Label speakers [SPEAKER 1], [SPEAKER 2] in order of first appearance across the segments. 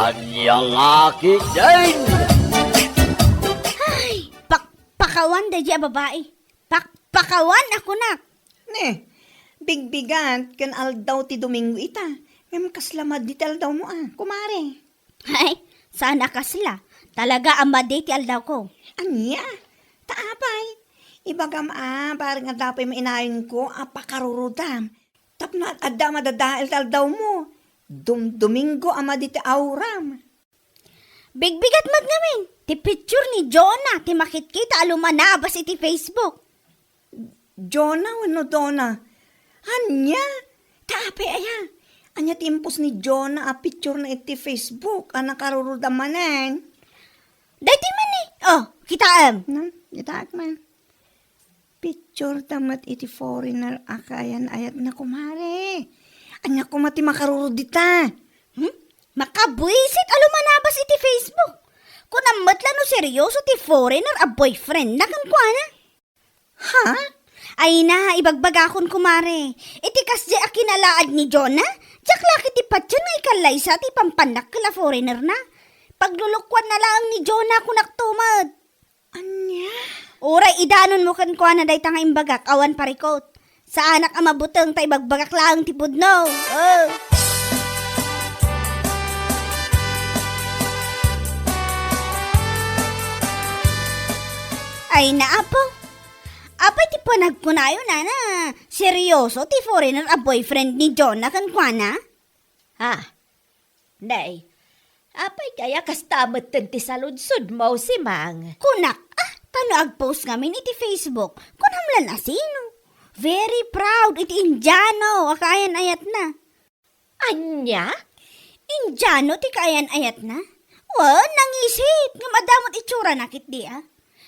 [SPEAKER 1] Anyang aki din!
[SPEAKER 2] Ay, pakawan da diya babae. Pakawan ako na.
[SPEAKER 3] Ne, bigbigan kan aldaw ti Domingo ita. Ngam kaslamad di aldaw mo kumare.
[SPEAKER 2] Ay, sana kasla. Talaga amade ti aldaw ko.
[SPEAKER 3] Anya, taapay. Ibagam parang nga dapay mainayon ko, pakarurudam. Tapno adda madadael ti aldaw mo. Domingo ama di ti auram.
[SPEAKER 2] Bigbigat mat ngamin. Ti picture ni Jonah. Ti makit-kita alumanabas iti Facebook.
[SPEAKER 3] Jonah wano Donna. Anya, taapay aya. Anya timpos ni Jonah picture na iti Facebook. Nakarurudam manen.
[SPEAKER 2] Dati man eh. Oh, kitaam.
[SPEAKER 3] Itak man. Picture tamat iti foreigner akayan ayat na kumare. Anya ko mati makarurudita.
[SPEAKER 2] Makabuisit alumanabas iti Facebook. Kung amatla no seryoso ti foreigner a boyfriend na kan kuana.
[SPEAKER 3] Ha?
[SPEAKER 2] Ay na, ibagbagakon kumare. Iti kasdi a kinalaad ni Jonah, jak laki ti patyan nga ikalay sa ti pampanak kala foreigner na. Paglulukwan na lang ni Jonah kunak tumad.
[SPEAKER 3] Anya?
[SPEAKER 2] Oray, idanon mo kan kuana day tanga imbagak, awan parikot. Sa anak ang mabutang tay bagbagak lang ti pudno. Oh. Ay na, apo. Apay ti panagkunayo na seryoso ti foreigner a boyfriend ni Jonah kan kuana?
[SPEAKER 4] Ha? Nay, apay kaya kastamot ti saludsod mo si Mang.
[SPEAKER 2] Kunak, tano agpost ngamin iti Facebook. Kunamlan na sino? Very proud iti Indiano, akayan ayat na.
[SPEAKER 4] Anya?
[SPEAKER 2] Indiano ti kaayan ayat na? Well, nangisit, nga madamot itsura nakit di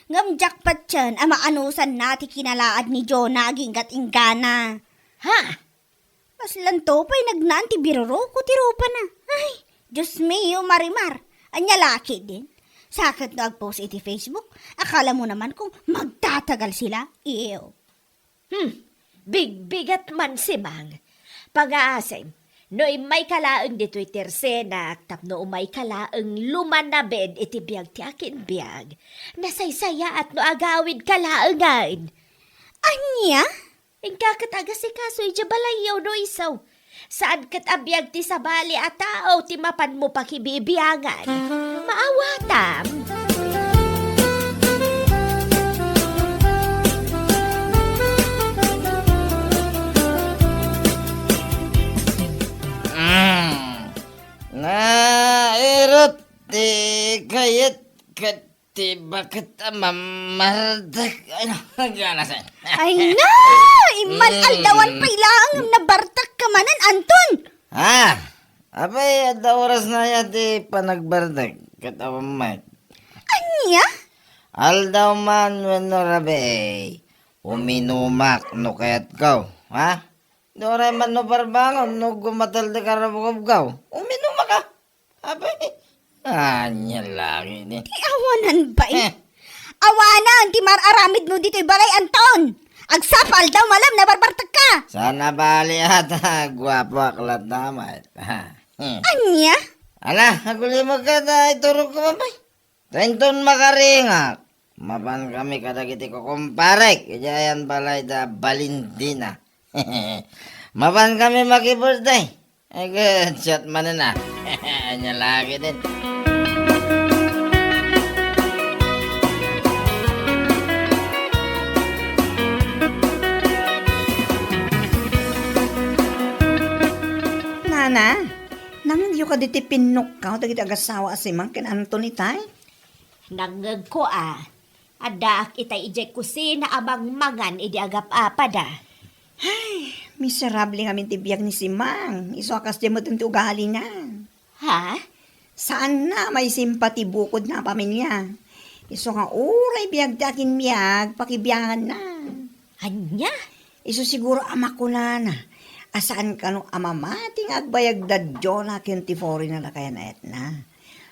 [SPEAKER 2] Ngam jackpot yan, ama anusan na ti kinalaad ni Jonah aginggat ingana.
[SPEAKER 4] Ha?
[SPEAKER 2] Paslan to pa'y nagnaan ti biroro ko ti rupa na. Ay, Diyos mio marimar, anya laki din. Sakit na agpost iti Facebook, akala mo naman kung magtatagal sila, iyo.
[SPEAKER 4] Bigbigat man si Mang. Pag-aasem, no'y may kalaang di Twitter senak, tapno umay kalaang lumanabed iti biyag ti akin biyag. Nasaysaya at no agawid kalaangan.
[SPEAKER 2] Anya?
[SPEAKER 4] Ingkakataga si kaso'y jabalayaw no isaw. Saan kat abiyag ti sabali at tao ti mapan mo pakibibiyangan. Maawatam.
[SPEAKER 1] Nairot ti kayat kati bakit mamardak. Ano, gana sa.
[SPEAKER 2] Ay na! Iman aldawan pa'y lang nabartak ka manan, Anton!
[SPEAKER 1] Ha? Abay, ada oras na yati panagbardag. Katawamat.
[SPEAKER 2] Anya?
[SPEAKER 1] Aldaw man wano rabe. Uminumak no kayat kaw. Ha? Doray man no barbangon no gumatal de karabugab kaw. Uminumak ka. Abay. Anya lagi ni.
[SPEAKER 2] Awanan ba Awanan, ti mararamid mo dito'y balay, Anton! Agsapal daw malam na barbartak ka!
[SPEAKER 1] Sana bali ata. Gwapo aklat naman.
[SPEAKER 2] Anya?
[SPEAKER 1] Ala, nagulimag ka na iturog ko mapay. Renton makaringak. Mapan kami kadagiti ko kumparek. Kajayan balay da Valentina. Mapan kami maki-birthday. Ay, good shot man na. Anya lagi din.
[SPEAKER 3] Nana, nang yu ka diti pinok ka, dagiti agasawa asimang kin Anthony tay?
[SPEAKER 4] Nangag ko Adak itay ijay kusina abang mangan idi agap apada.
[SPEAKER 3] Miserable nga ti biyag ni si Mang. Iso akas di mo tinti ugali na.
[SPEAKER 4] Ha?
[SPEAKER 3] Saan na may simpati bukod na pamilya? Iso nga uray biyag dakin biyag, pakibiyangan na.
[SPEAKER 4] Anya?
[SPEAKER 3] Iso siguro ama ko na. Asaan ka no amamating agbayag dadyo na kinti foreign na kaya na na.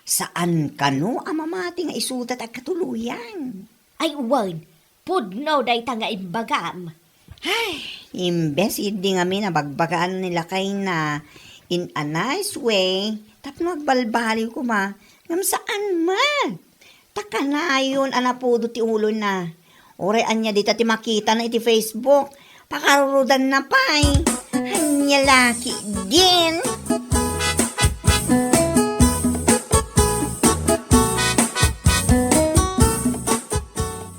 [SPEAKER 3] Saan ka no amamating isutat at katuluyan?
[SPEAKER 4] Ay uwan, pudno day tanga imbagam.
[SPEAKER 3] Imbes, hindi nga mi nabagbagaan nila kay na in a nice way, tapno agbalbaliw ko ma, ngam saan man. Taka na yun, anapudo ti ulo na. Ore anya dita ti makita na iti Facebook, pakarurudan na pa'y. Anya laki din.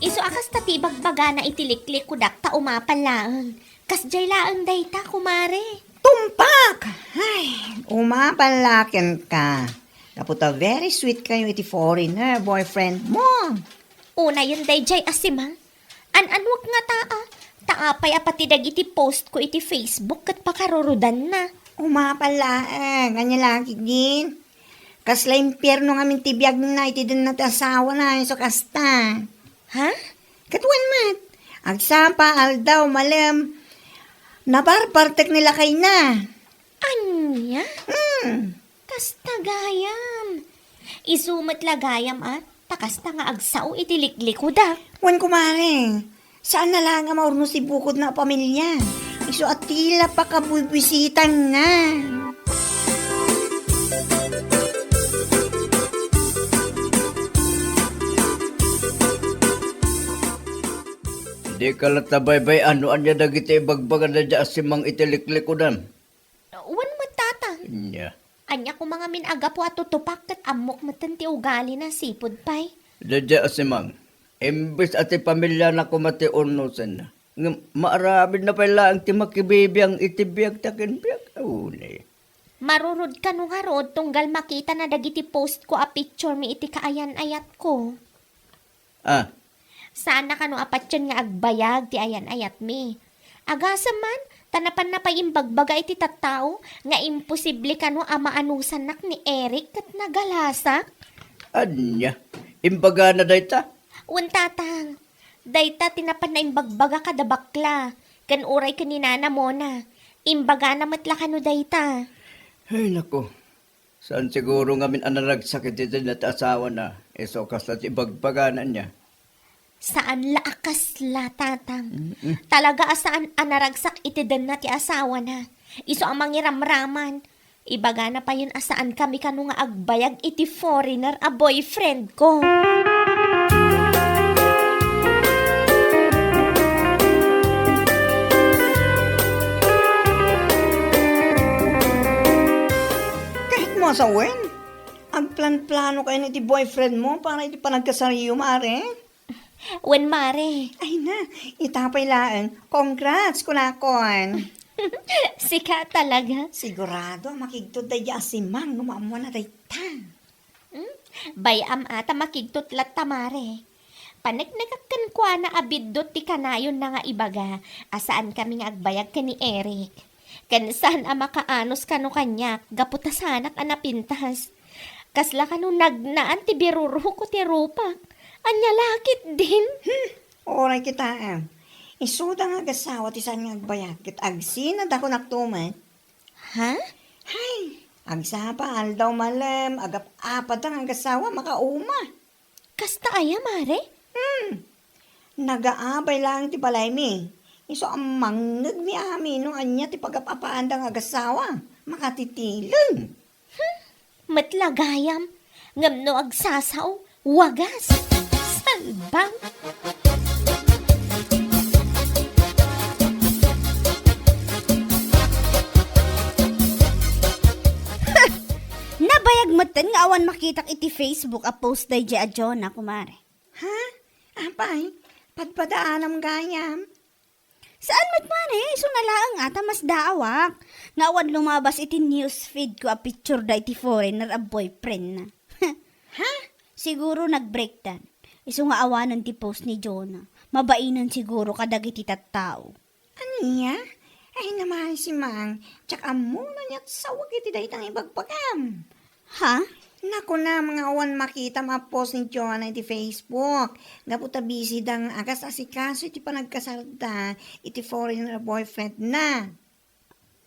[SPEAKER 4] Iso akas tati bagbaga na itiliklik ko dak ta umapan laang. Kas jay laang dayta, kumare.
[SPEAKER 3] Tumpak! Ay, umapalakin ka. Kaputa very sweet kayo iti foreigner boyfriend mo.
[SPEAKER 4] Una yun day jay asimang. An-anwag nga taa. Taapay apati dagiti post ko iti Facebook kat pakarurudan na.
[SPEAKER 3] Umapalaang, anya laki din. Kasla impyerno nga mintibiyag na iti din na asawa na so kasta.
[SPEAKER 4] Ha?
[SPEAKER 3] Katuan mat. Agsapa aldaw malam. Nabarbartek nila kay na.
[SPEAKER 4] Anya?
[SPEAKER 3] Hmm.
[SPEAKER 4] Kasta gayam. Isumat lagayam at takasta nga agsaw itiliklik ko dak.
[SPEAKER 3] Wan kumare. Saan na lang nga maurno si bukod na pamilya? Iso at tila pa kabubisitan na.
[SPEAKER 1] Di ka latabaybay ano anya dagiti bagbagan na dya asimang itiliklik ko dan.
[SPEAKER 4] Wan matata.
[SPEAKER 1] Nya.
[SPEAKER 4] Anya ko mga minaga po at tutupak kat amok matan ti ugali na sipod pay.
[SPEAKER 1] Dadya asimang. Imbis ati pamilya na kumati unusan na. Maarabid na pala ang timakibibiyang itibiyag takinbiyag. Unay.
[SPEAKER 4] Marurod ka nung harod tunggal makita na dagiti post ko a picture mi iti kaayan ayat ko.
[SPEAKER 1] Ah,
[SPEAKER 4] Sana ka no apatyan nga agbayag ti ayan ayat mi. Agasa man, tanapan na pa imbagbaga iti tattao nga imposible ka no amaanusan nak ni Eric kat nagalasa.
[SPEAKER 1] anya. Imbaga na dayta.
[SPEAKER 4] Untatang, dayta tinapan na imbagbaga kada bakla. Kan uray ka ni nana mo na. Imbaga na matla ka no dayta.
[SPEAKER 1] Ay nako. Saan siguro nga min anaragsakit ito na asawa na. Eso kasat ibagbaganan niya.
[SPEAKER 4] Saan laakas la, tatang? Talaga asaan anaragsak iti den na ti asawa na. Iso ang mangiramraman. Ibaga na pa yun asaan kami kanu nga agbayag iti foreigner a boyfriend ko.
[SPEAKER 3] Kahit mo sa wen, ang plan-plano kayo ni ti boyfriend mo para iti panagkasariyo, mare.
[SPEAKER 4] Wen mare,
[SPEAKER 3] Ay na, itapay laan. Congrats, kunakon.
[SPEAKER 4] sika talaga.
[SPEAKER 3] Sigurado, makigtod tayo asimang, numamuan na tayo ta.
[SPEAKER 4] Bayam ata makigtutlat tamare. Panagnagakan kwa na abiddot ti kanayon na nga ibaga. Asaan kami nga agbayag ka ni Eric. Kansan ang makaanos kanu kanya, gaputasanak anapintas. Kasla kanu nagnaan ti biruro ko ti rupak. Anya lakit din.
[SPEAKER 3] Oray kita, isuda nga gasawa ti saan nga agbayag. Kit agsinad ako naktuman.
[SPEAKER 4] Ha?
[SPEAKER 3] Hay, agsapa aldaw malam, agap-apad ang gasawa, makauma.
[SPEAKER 4] Kasta aya mare?
[SPEAKER 3] Nagaabay lang ti balay mi. Iso ang mangnag mi amin no anya ti pagapapaan ang agasawa. Makatitilang.
[SPEAKER 4] Matlagayam. Ngamno agsasaw. Wagas. Salbang.
[SPEAKER 2] Nabayag matan nga awan makitak iti Facebook a post day a Jonah, kumare.
[SPEAKER 3] Ha? Apay, padpadaanam gayam.
[SPEAKER 2] Saan mat mare? So nalaang ata mas daawak. Nga awan lumabas iti newsfeed ko a picture da iti foreigner a boyfriend na.
[SPEAKER 3] Ha?
[SPEAKER 2] Siguro nag-breakdown. Iso nga awanan ti post ni Jonah. Mabainan siguro kadag iti tattao.
[SPEAKER 3] Aniya? Ay naman si Mang, tsaka muna niya't sawag iti daytang ibagpagam.
[SPEAKER 2] Ha?
[SPEAKER 3] Naku na, mga awan makita ma-post ni Joanna iti Facebook. Gaputa busy dang agas asikaso iti panagkasarda iti foreigner boyfriend na.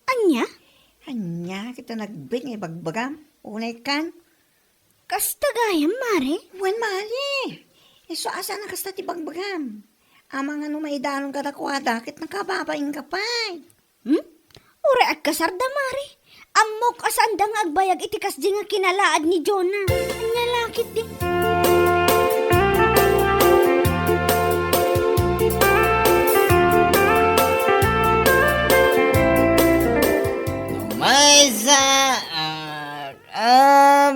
[SPEAKER 2] Anya?
[SPEAKER 3] Anya, kita nag-break nga ibagbagam. Unay kan?
[SPEAKER 2] Kasta gayam, mare?
[SPEAKER 3] Wan mali. Iso asa na kasta ti bagbagam. Amang ano maidanong kadakwada, kit nakababaing kapay.
[SPEAKER 2] Ure at kasarda, mare. Amok asan da nga agbayag itikas di nga kinalaad ni Jonah. Anya lakit di.
[SPEAKER 1] May sa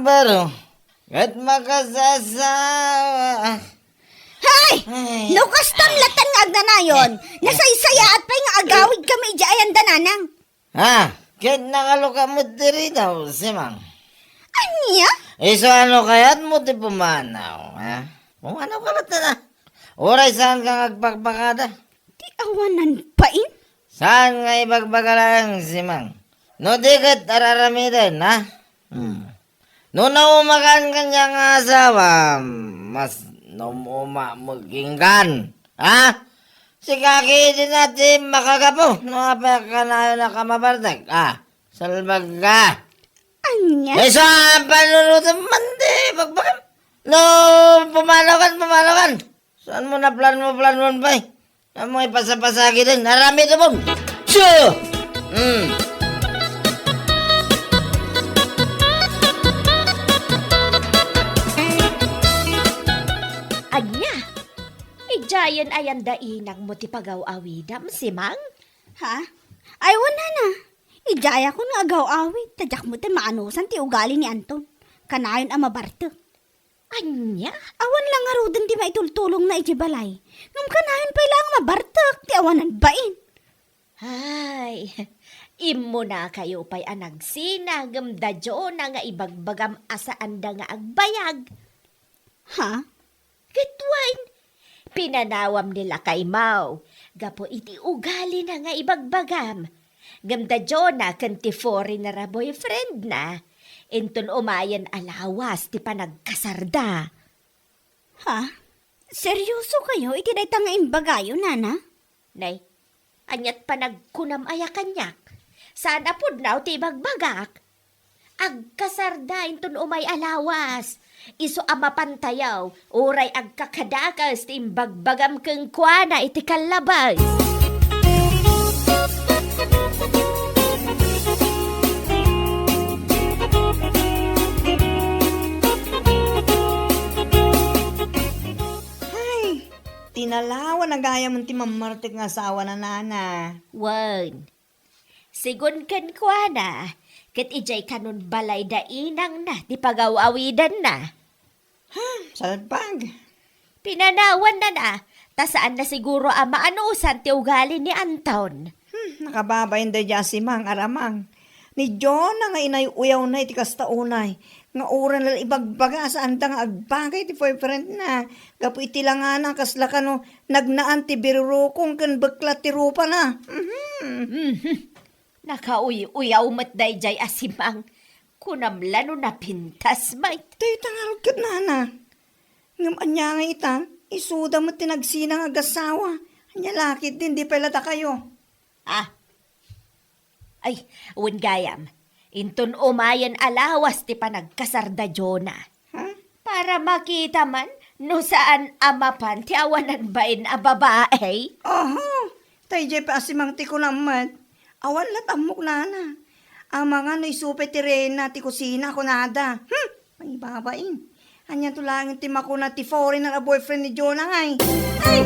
[SPEAKER 1] baro. Kat makasasawa.
[SPEAKER 2] Hay!
[SPEAKER 1] Ay.
[SPEAKER 2] Nukas tamlatan nga agnanayon. Nasaysaya at pa'y nga agawid kami di ayan dananang.
[SPEAKER 1] Ha? Kat nakaluka mo diri daw, Simang.
[SPEAKER 2] Anya?
[SPEAKER 1] Iso ano kaya't mo di pumanaw, ha? Pumanaw ka na. Oray saan ka agpagpakada?
[SPEAKER 2] Di awanan pain?
[SPEAKER 1] Saan nga ibagbaga lang, Simang? No di kat araramidan, ha? No naumakan kanyang asawa, mas numuma maginggan, ha? Si kaki din natin makagapo, no apa ka na nakamabardag, ha? Salbaga.
[SPEAKER 2] Anya?
[SPEAKER 1] Eh sa panulutan man di, bagbagan. No, pumalakan. Saan mo na plan mo ba eh? Saan mo ipasapasagi din, narami ito mo. Sure!
[SPEAKER 4] Anya, ijayan ayan dainang mo ti pagaw-awidam, Simang?
[SPEAKER 2] Ha? Ay, wala na. Ijaya ko nga agaw awit. Tadyak mo tan maanusan ti ugali ni Anton. Kanayon ang mabarto.
[SPEAKER 4] Anya?
[SPEAKER 2] Awan lang nga rudan ti maitultulong na ijibalay. Ngam kanayon pa ilang mabartak. Ti awanan bain.
[SPEAKER 4] Ay, imo na kayo pa'y anagsinagam da na nga ibagbagam asaan da nga agbayag.
[SPEAKER 2] Ha?
[SPEAKER 4] Kitwain, pinanawam nila kay Mau. Gapo iti ugali na nga ibagbagam. Gamda na kanti foreigner na boyfriend na. Inton umayan alawas ti panagkasarda.
[SPEAKER 2] Ha? Seryoso kayo? Itiday tanga imbagayo, nana?
[SPEAKER 4] Nay, anyat panagkunam aya kanyak. Sana pud naw ti bagbagak. Agkasarda inton umay alawas. Iso ama pantayaw, uray agkakadakas ti imbagbagam keng kuana iti kalabas.
[SPEAKER 3] Ay, tinalawa na gaya mo ti mamartik nga asawa na nana.
[SPEAKER 4] Wan. Sigun ken kuana, ket ijay kanon balay da inang na, di pagawawidan na.
[SPEAKER 3] Salpag.
[SPEAKER 4] Pinanawan na, ta saan na siguro ama anusan ti ugali ni Anton.
[SPEAKER 3] Nakababayin da dya si Mang Aramang. Ni John na nga inay uyaw na iti kastaunay. Nga oran lang ibagbaga saan da nga agbagay ti boyfriend na. Gapo iti lang nga na kasla ka no nagnaan ti birurukong kan baklat ti rupa na.
[SPEAKER 4] Nakauyaw mat dayjay asimang. Kunamlano na pintas may.
[SPEAKER 3] Tayo tangal kat nana. Ngam anya nga ita, isuda mo tinagsinang agasawa. Anya lakit din, di pala ta kayo.
[SPEAKER 4] Ay, wen gayam. Inton umayan alawas ti panagkasarda Jona.
[SPEAKER 3] Ha?
[SPEAKER 4] Para makita man no saan amapan ti awanan bain a babae.
[SPEAKER 3] Oho, tayo jay pa asimang ti kunamat. Awan latamok nana. Ang mga no isupe ti Rena ti kusina kunada. May babain. Anya tulangin ti makuna ti foreigner a boyfriend ni Jonah ngay. Ay!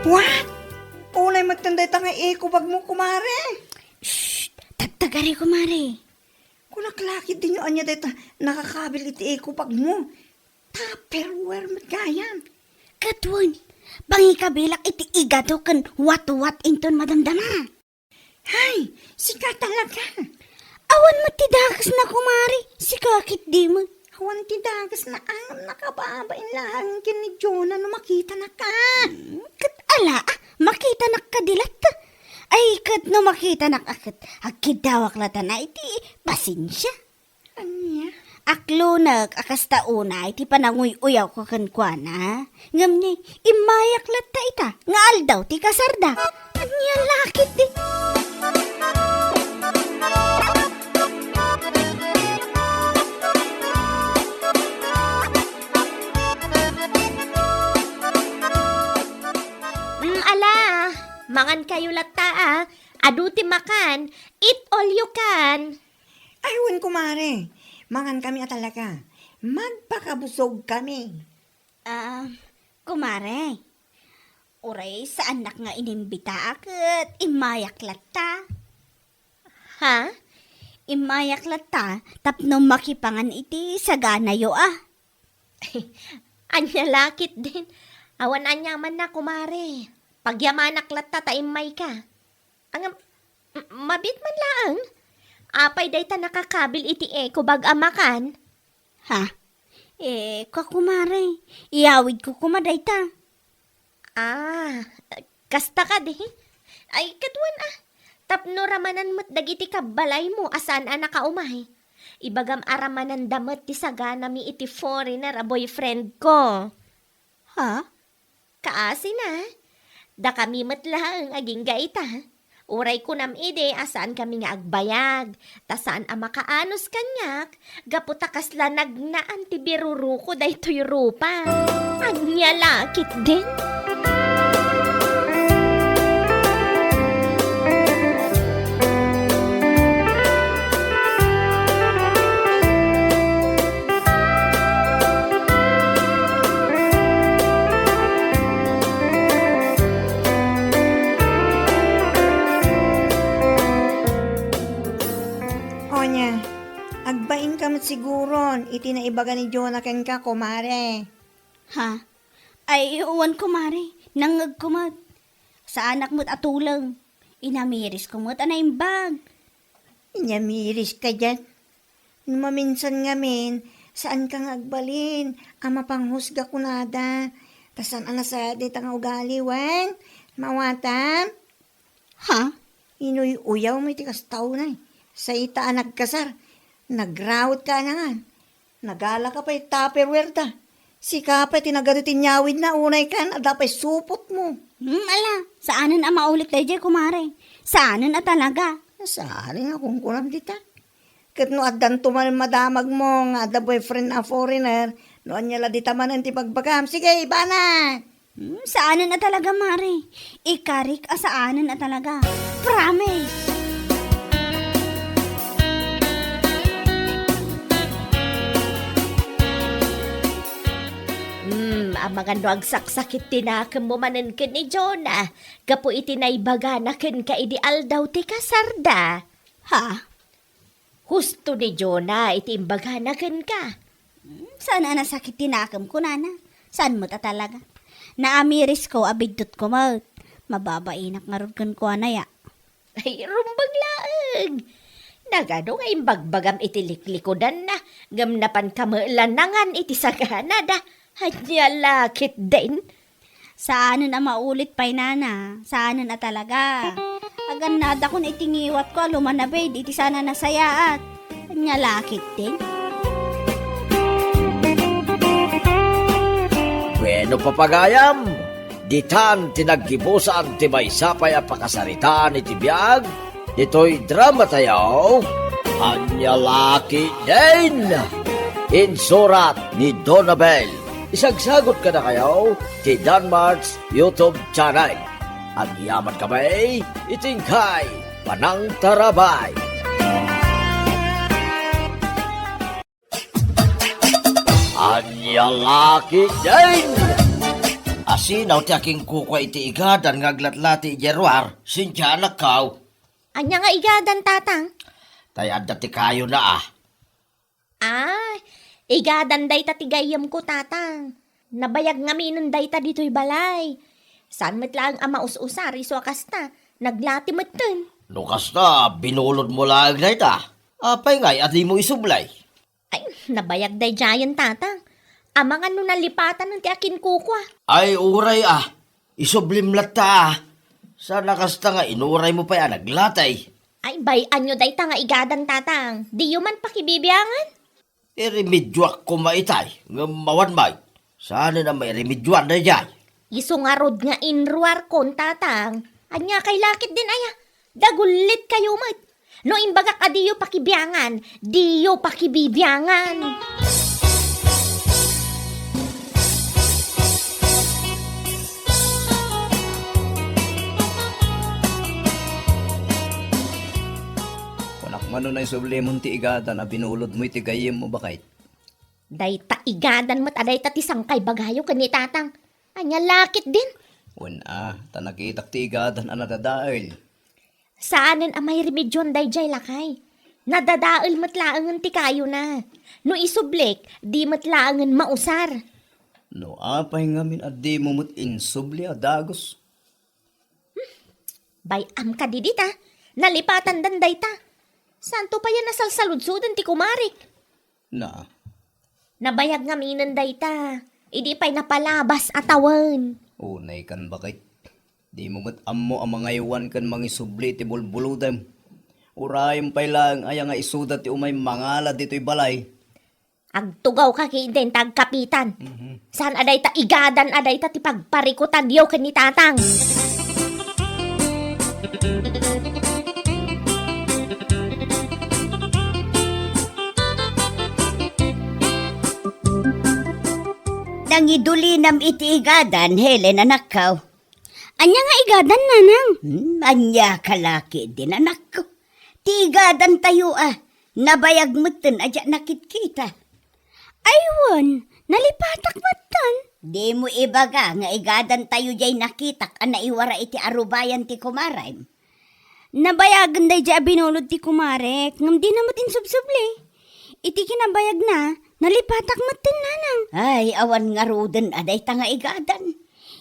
[SPEAKER 3] What? Unay magtanday ta nga bag mo kumare.
[SPEAKER 2] Shh! Tagtagari ko, Mari.
[SPEAKER 3] Kung naklakit din yung anya deta nakakabil iti bag mo. Tupperware magayan.
[SPEAKER 2] Katwan, bangi kabilak iti igado kan wat-wat inton madamdama.
[SPEAKER 3] Hay, sika talaga.
[SPEAKER 2] Awan mo tidakas na, kumari. Sikakit di mo.
[SPEAKER 3] Awan ti dagas na ang nakababain lang kin ni Jonah no makita na ka.
[SPEAKER 2] Kat ala, makita na kadilat. Ay, kat no makita na akit. Agkidawak lata na iti pasensya.
[SPEAKER 3] Anya?
[SPEAKER 2] Aklunak akasta una iti pananguy-uyaw ko kankwana. Ngam ni, imayak lata ita. Nga aldaw ti kasarda. Anya lakit di.
[SPEAKER 4] Mangan kayo lata ah. Aduti makan. Eat all you can.
[SPEAKER 3] Ayun, kumare. Mangan kami talaga. Magpakabusog kami.
[SPEAKER 2] Kumare, uray sa anak nga inimbita akit, imayak lata.
[SPEAKER 4] Ha?
[SPEAKER 2] Imayak lata, tapno makipangan iti sa ganayo ah.
[SPEAKER 4] Anya lakit din. Awan anya man na kumare. Pagyamanak lata taimay ka. Ang mabit man lang. Apay day ta nakakabil iti kubag amakan.
[SPEAKER 2] Ha? Kumare, iyawid ko kumaday ta.
[SPEAKER 4] Kasta ka di. Ay, katwan ah. Tapno ramanan mo't dagiti kabalay mo asan anak kaumay. Ibagam aramanan damot ti sagana mi iti foreigner a boyfriend ko.
[SPEAKER 2] Ha?
[SPEAKER 4] Kaasi na. Da kami matlang aging gaita. Uray ko nam ide asaan kami nga agbayag. Tasaan a makaanos kanyak. Gaputa kasla nagnaan ti biruru ko daytoy rupa. Anya lakit din.
[SPEAKER 3] Onya, agbain ka siguron. Iti na ibaga ni Jonah ken ka, kumare.
[SPEAKER 2] Ha? Ay, uwan kumare, nangag kumad. Sa anak mo't atulang, inamiris ko mo't anaimbag.
[SPEAKER 3] Inyamiris ka dyan. Maminsan nga men, saan kang agbalin? Ama panghusga kunada. Tasan ana sa dita nga ugali, wen? Mawatam?
[SPEAKER 2] Ha?
[SPEAKER 3] Inoy uyaw mo iti kastaw na eh. Sa ita nagkasar, nagrawat ka na nga. Nagala ka pa tupperware ta. Si ka pa tinagadutin nyawid na unay ka na dapay supot mo.
[SPEAKER 2] Ala, saanan ang maulit tayo dyan, kumare? Saanan na talaga?
[SPEAKER 3] Saan nga kung kulam dita? Kat no addan tuman madamag mo nga the boyfriend na foreigner, noon niya la dita man ti pagbagam. Sige, iba na!
[SPEAKER 2] Saanan na talaga, mare? Ikarik, saanan na talaga? Promise!
[SPEAKER 4] Magando ang saksakit tinakam mo manen ken ni Jonah. Gapo iti naibaga na ken ka ideal daw ti kasarda.
[SPEAKER 2] Ha?
[SPEAKER 4] Husto ni Jonah iti imbaga na ken ka.
[SPEAKER 2] Sana nasakit tinakam ko, nana? Saan mo ta talaga? Naamiris ko, abidot ko mo. Mababainak nga ron ko anaya.
[SPEAKER 4] Ay, rumbag laeng. Nagado nga imbagbagam iti liklikodan na. Gamnapan kamelanangan iti sagana da. Hanya lakit din.
[SPEAKER 2] Saanan na maulit pa'y nana? Saanan na talaga? Agan nada ko na itingiwat ko, lumanabid, iti sana nasayaat. Hanya lakit din.
[SPEAKER 5] Bueno papagayam, ditan tinaggibusan ti may sapay a pakasaritaan iti biyag, dito'y drama tayo, Anya Laki din, insurat ni Donabel. Isagsagot ka na kayo ti Danmarks YouTube channel. Ang yaman kamay, itingkay, panang tarabay. Anya Laki din! Asinaw ti aking kukwa iti igadan ngaglatlati jerwar, sinja nakaw.
[SPEAKER 4] Anya nga igadan tatang?
[SPEAKER 5] Tayad ti kayo na ah.
[SPEAKER 4] Igadan day ta tigayam ko tatang. Nabayag nga minun day ta dito'y balay. Saan matlang ama us-usari so akasta. Naglati matun.
[SPEAKER 5] Lukas na, binulod mo lang na ita. Apay ngay, at di mo isublay.
[SPEAKER 4] Ay, nabayag day giant tatang. Amang ano nalipatan ng ti akin kukwa.
[SPEAKER 5] Ay, uray ah. Isublim lata ah. Sana kasta nga, inuray mo pa yan, naglatay.
[SPEAKER 4] Ay, bayan nyo day ta nga igadan tatang. Di man pakibibiyangan.
[SPEAKER 5] Iremedyoak ko maitay, nga mawanmay. Sana na may remedyoan na dyan.
[SPEAKER 4] Iso nga rod nga inruar kon tatang. Anya kay lakit din aya. Dagulit kayo mat. No imbaga ka diyo pakibiyangan. Diyo pakibibiyangan.
[SPEAKER 6] ano na isublimon ti igadan a binulod mo iti gayem mo bakit?
[SPEAKER 4] Day ta igadan mo't aday ta ti sangkay bagayo kani tatang. Anya lakit din.
[SPEAKER 6] Wala, ta nakitak ti igadan a nadadail.
[SPEAKER 4] Saanen a may remedyon day jay lakay. Nadadaal matlaangan ti kayo na. No isublik, di matlaangan mausar.
[SPEAKER 6] No, apay ngamin at di mo mo't insubli a dagos.
[SPEAKER 4] Bayam ka didita. Nalipatan danday ta. Santo pa yan nasalsaludsudan ti kumarik.
[SPEAKER 6] Na,
[SPEAKER 4] Nabayag nga minanday ta. Idi pa'y napalabas atawan.
[SPEAKER 6] unay kan bakit? Di mo mo't ammo ang mga iwan kan mangisubli ti bulbuludem. Urayem pay lang ay nga isudat ti umay mangala dito'y balay.
[SPEAKER 4] Agtugaw ka kay den tagkapitan. Saan aday ta igadan aday ta ti pagparikutan diyo ken ni tatang.
[SPEAKER 3] Nangidulinam iti igadan, Helen, anak ko.
[SPEAKER 2] Anya nga igadan, nanang.
[SPEAKER 3] Anya kalaki din, anak ko. Ti igadan tayo nabayag mo tin, adya nakitkita.
[SPEAKER 2] Aywan, nalipatak matan.
[SPEAKER 3] Di mo ibaga nga igadan tayo jay nakitak ana iwara iti arubayan ti kumaray.
[SPEAKER 2] Nabayagan day dya binulod ti kumarek, ngam di na matin subsubli. Iti kinabayag na, nalipatak matan, nanang.
[SPEAKER 3] Ay, awan nga ruden aday ta nga igadan.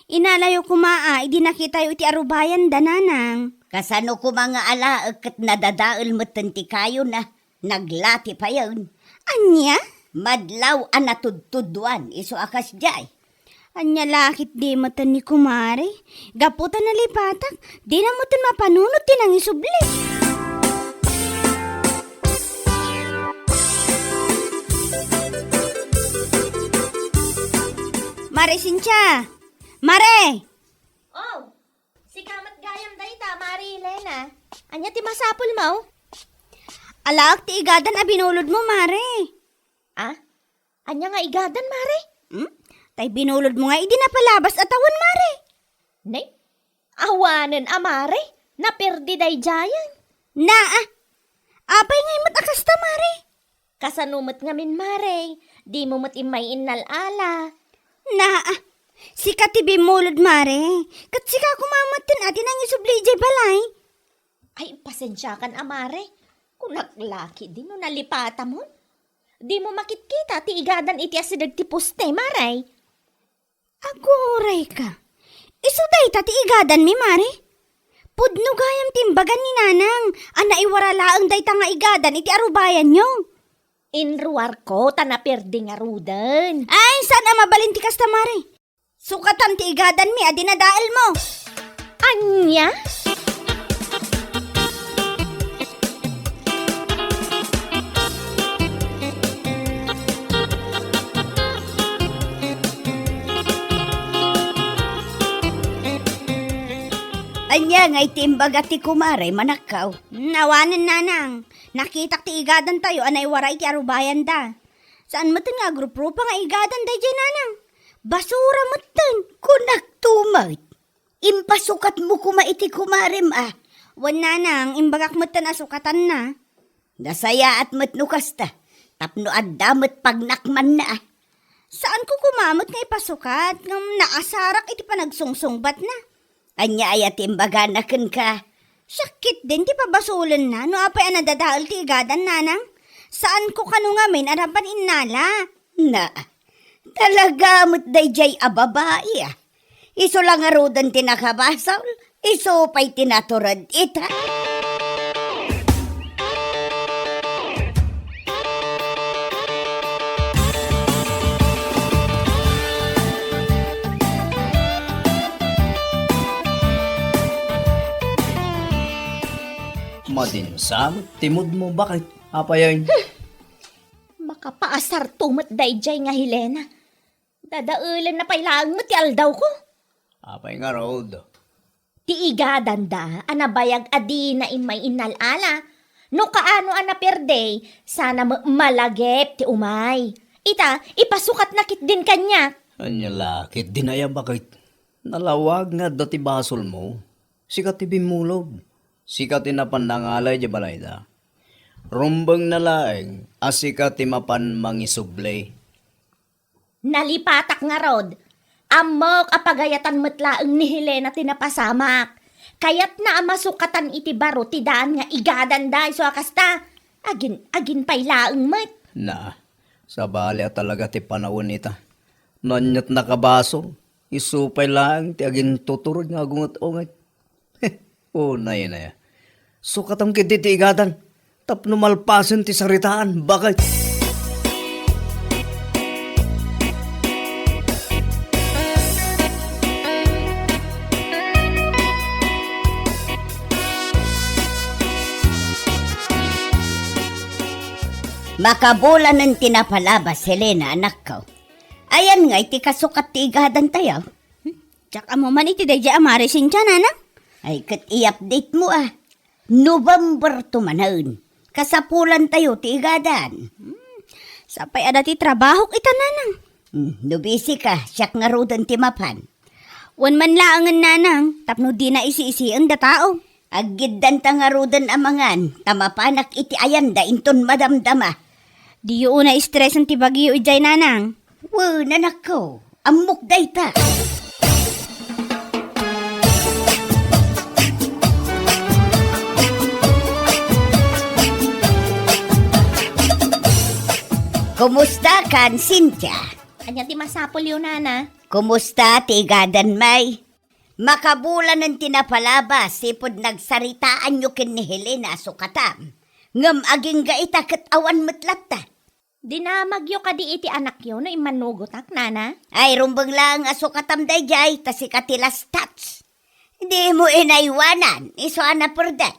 [SPEAKER 2] Inalayo kumaa, idi nakita iti arubayan da, nanang.
[SPEAKER 3] Kasano ko mga alaag kat nadadaal mo ti kayo na naglati pa yun.
[SPEAKER 2] Anya?
[SPEAKER 3] Madlaw anatudtuduan, iso akas jay.
[SPEAKER 2] Anya lakit di matan ni kumare. Gaputan na lipatak, di na matan mapanunot tinang isubli. Mare Cynthia! Mare!
[SPEAKER 4] Oh, si kamat gayam day ta, Mari Elena. Anya ti masapul mo?
[SPEAKER 2] Alaak ti igadan a binulod mo, Mare.
[SPEAKER 4] Ah? Anya nga igadan, Mari?
[SPEAKER 2] Tay binulod mo nga, idi na palabas atawan, Mare.
[SPEAKER 4] Nay, awanen amare. Naperdi day jayan.
[SPEAKER 2] Apay ngay matakasta, Mare.
[SPEAKER 4] Kasanumot nga min, Mare. Di mo mat imay inalala.
[SPEAKER 2] Sika ti bimulod, Mare. Kat sika kumamatin atin ang isubli jay balay.
[SPEAKER 4] Ay, pasensya kan, amare. Kung naglaki, di mo nalipata mo. Di mo makitkita, ti igadan iti asidag ti poste, maray.
[SPEAKER 2] Aguray ka. Isuday ta ti igadan mi, Mare. Pudno gayam timbagan ni nanang. Ana iwaralaang day ta nga igadan iti arubayan nyo.
[SPEAKER 4] Inruar ko, tanaperdi nga rudan.
[SPEAKER 2] Ay, sana mabalinti kasta, Mare. Sukatan ti igadan mi, adinadaal mo.
[SPEAKER 4] Anya?
[SPEAKER 3] Anya nga itimbaga ti kumaray manakaw.
[SPEAKER 2] Nawanan, nanang. Nakitak ti igadan tayo, anay waray ti arubayan da. Saan mo nga grupo pa nga igadan day dyan, nanang? Basura mo
[SPEAKER 3] Kunak tumawit. Impasukat mo kuma iti kumarim
[SPEAKER 2] Wan, nanang, imbagak mo asukatan na.
[SPEAKER 3] Nasaya at matnukas ta. Tapno at damot pagnakman na
[SPEAKER 2] Saan ko kumamot nga ipasukat? Ngam naasarak iti panagsungsungbat na.
[SPEAKER 3] Anya ayat imbaga na ka.
[SPEAKER 2] Sakit din ti pabasulan na. No apay anadadaal ti igadan, nanang? Saan ko kanungamin arapan innala?
[SPEAKER 3] Na, talaga mo't dayjay babae Iso lang arudan tinakabasaw, iso pa'y tinaturad ita.
[SPEAKER 6] Madinsam, timod mo bakit? Apayan.
[SPEAKER 4] Makapaasar tumat dayjay nga Helena. Dadaulan na pailaan mo ti aldaw ko.
[SPEAKER 6] Apay nga road.
[SPEAKER 4] Ti igadan da, anabayag adi na imay inalala. No kaano anaperde, sana malagep ti umay. Ita, ipasukat nakit din kanya.
[SPEAKER 6] Anya lakit, dinaya bakit? Nalawag nga dati basol mo. Sikat ti bimulog. Sikat ti napandangalay di balay da. Rumbang na laeng, asika timapan mangisubli.
[SPEAKER 4] Nalipatak nga rod. Amok apagayatan metlaeng ni Helena tinapasamak. Kayat na amasukatan iti baro ti daan nga igadan day so akasta. Agin pay laeng met.
[SPEAKER 6] Na, sa bali at talaga ti panahon ita. Nanyat nakabaso, isupay lang ti agin tuturod nga agungot-ungat. Unay na ya. Sukatang kiti ti igadan, tapno malpasan ti saritaan, bakit?
[SPEAKER 3] Makabola ng tinapalabas, Helena, anak ko. Ayan nga, iti kasukat ti igadan tayo.
[SPEAKER 2] Tsaka mo man iti dayja amari sincha, nanang.
[SPEAKER 3] Ay, kat i-update mo November tumanaon. Kasapulan tayo ti igadan.
[SPEAKER 2] Sapay ada ti trabaho kita, nanang.
[SPEAKER 3] Nubisi ka, siyak nga rodan ti mapan.
[SPEAKER 2] Wan man laangan, nanang. Tapno di na isi-isian da tao.
[SPEAKER 3] Agiddan ta nga rodan amangan, tamapanak iti ayanda inton madamdama.
[SPEAKER 2] Di yu una stress ang ti bagyo ijay, nanang.
[SPEAKER 3] Nanak ko, amok day ta. Kumusta kan, Cynthia?
[SPEAKER 4] Anya ti masapol yun, nana.
[SPEAKER 3] Kumusta, tigadan may? Makabulan ng tinapalabas, sipod nagsaritaan nyo kin ni Helena sukatam. Ngam aging gaita kat awan matlata.
[SPEAKER 4] Dinamagyo ka di iti anak yun no imanugotak, nana.
[SPEAKER 3] Ay, rumbang lang asukatam dayjay, tasi katilas tats. Hindi mo inaiwanan, iso ana perda.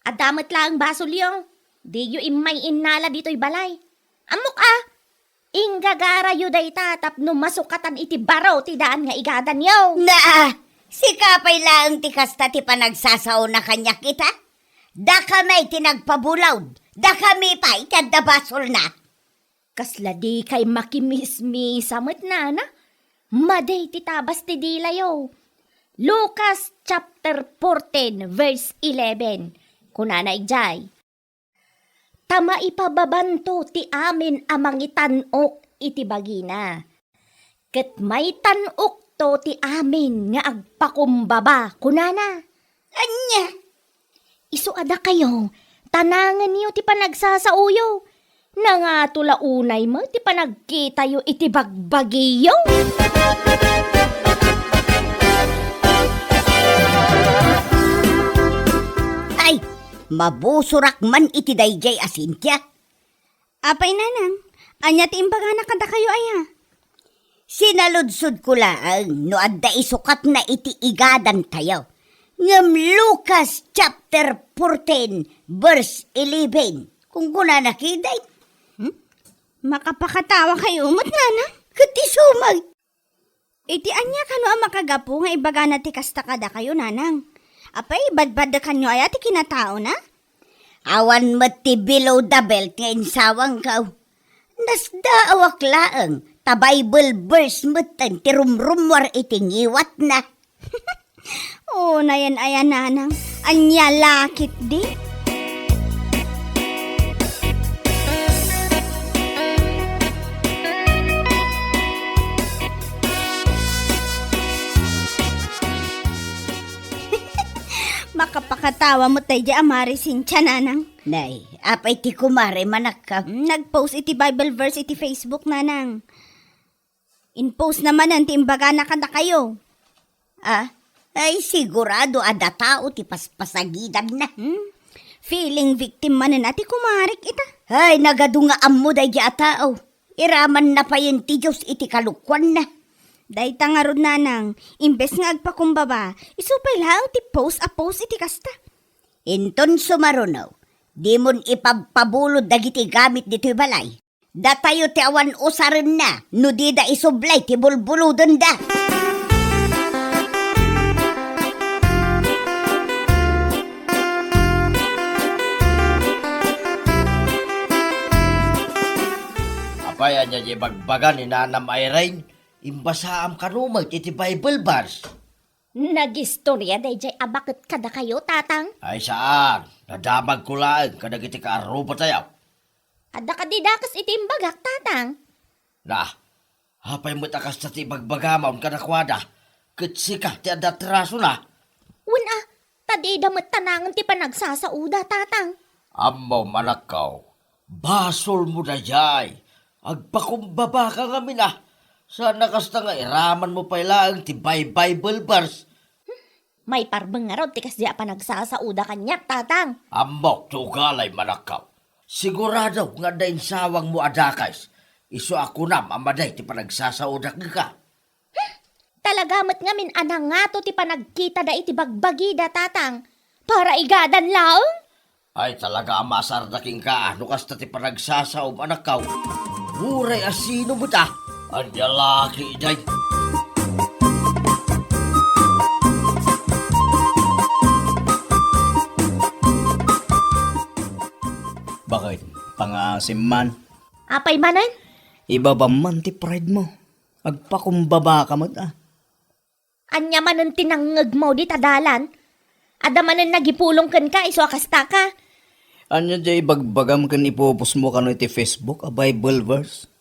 [SPEAKER 4] Adamat lang basol yung. Di yu imay innala dito'y balay. Amok Inggagara yu day tatap no masukatan iti baraw ti daan nga igadan yaw.
[SPEAKER 3] Si kapay lang ti kasta ti panagsasaw na kanya kita. Da kamay tinagpabulawd, da kami pa itadabasol na.
[SPEAKER 4] Kasla di kay makimismisamot, nana. Maday ti tabas ti dilayo. Lucas chapter 14 verse 11. Kunana ijay. Tama ipababanto ti amin amang itanok iti bagina. Ket may tanok to ti amin nga agpakumbaba. Kunana.
[SPEAKER 3] Anya?
[SPEAKER 4] Isu ada kayo. Tanangan niyo ti panagsasauyo. Nga tulaunay mo, ti panagkita yu iti bagbagiyo.
[SPEAKER 3] Ay, mabusurak man iti dayjay Cynthia.
[SPEAKER 2] Apay, nanang. Anya ti imbagana kada kayo, aya.
[SPEAKER 3] Sinaludsod ko lang no adda isukat na iti igadan tayo. Ngam Lucas chapter 14 verse 11. Kung kuna nakiday.
[SPEAKER 2] Makapakatawa kayo umot, nanang.
[SPEAKER 3] Kati sumag.
[SPEAKER 2] Iti anya kano ang makagapo nga ibagana ti kasta kada kayo, nanang. Apay, badbad da kanyo aya ti kinatao na?
[SPEAKER 3] Awan mat ti below the belt nga insawang kaw. Nasda awak laeng. Ta Bible verse matan ti rumrumwar iti ngiwat na.
[SPEAKER 2] Oo, nayan aya, nanang. Anya lakit di. Makapakatawa mo tayo di amari sincha, nanang.
[SPEAKER 3] Nay, apay ti kumare manak ka.
[SPEAKER 2] Nag-post iti Bible verse iti Facebook, nanang. In-post naman ang timbagana kada kayo.
[SPEAKER 3] Ay sigurado ada tao ti paspasagidan na.
[SPEAKER 2] Feeling victim man na ti kumarik ita.
[SPEAKER 3] Ay nagadunga ammo day di tao. Iraman na pa yun ti Diyos iti kalukwan na.
[SPEAKER 2] Day tangarod, nanang. Imbes nga agpakumbaba, isupay lang ti post iti kasta.
[SPEAKER 3] Inton sumarunaw, di mon ipagpabulod dagiti gamit dito'y balay. Datayo ti awan usarin na, no di da isublay ti bulbuludon da.
[SPEAKER 5] Apay, anya di bagbagan ni Nanam Irene, imbasaam kanumag iti Bible verse.
[SPEAKER 4] Nagistorya day jay abakit kada kayo, tatang.
[SPEAKER 5] Ay saan? Nadamag ko lang kadagiti ka arupa tayo.
[SPEAKER 4] Ada ka didakas itimbagak, tatang.
[SPEAKER 5] Na, hapay mo takas sa ti bagbagamaon ka nakwada. Kitsika ti adatraso na.
[SPEAKER 4] Una, tadi damot tanangan ti panagsasauda, tatang.
[SPEAKER 5] Amo manakaw, basol mo na jay. Agpakumbaba ka kami na. Sana kasta nga iraman mo pa ilang ti Bible verse.
[SPEAKER 4] May parbeng nga raw, tikas di pa nagsasauda kanyak, tatang.
[SPEAKER 5] Amok tugalay manakaw. Sigurado nga dain sawang mo adakais. Iso ako nam amaday ti panagsasaudak ka.
[SPEAKER 4] Talagamat ngamin anang nga to ti panagkita da iti bagbagida, tatang. Para igadan laong?
[SPEAKER 5] Ay talaga amasar daking ka. Ano kasta ti panagsasaom anakaw. Buray asino mo ta. Anya laki day.
[SPEAKER 6] Bakit? Pangasim man.
[SPEAKER 4] Apay manan?
[SPEAKER 6] Iba ba man ti pride mo? Agpakumbaba ka mat ah.
[SPEAKER 4] Anya manan tinangag mo di tadalan? Ada manan nagipulong kan ka, iso akasta ka.
[SPEAKER 6] Anya jay bagbagam kan ipupos mo kano iti Facebook a Bible verse?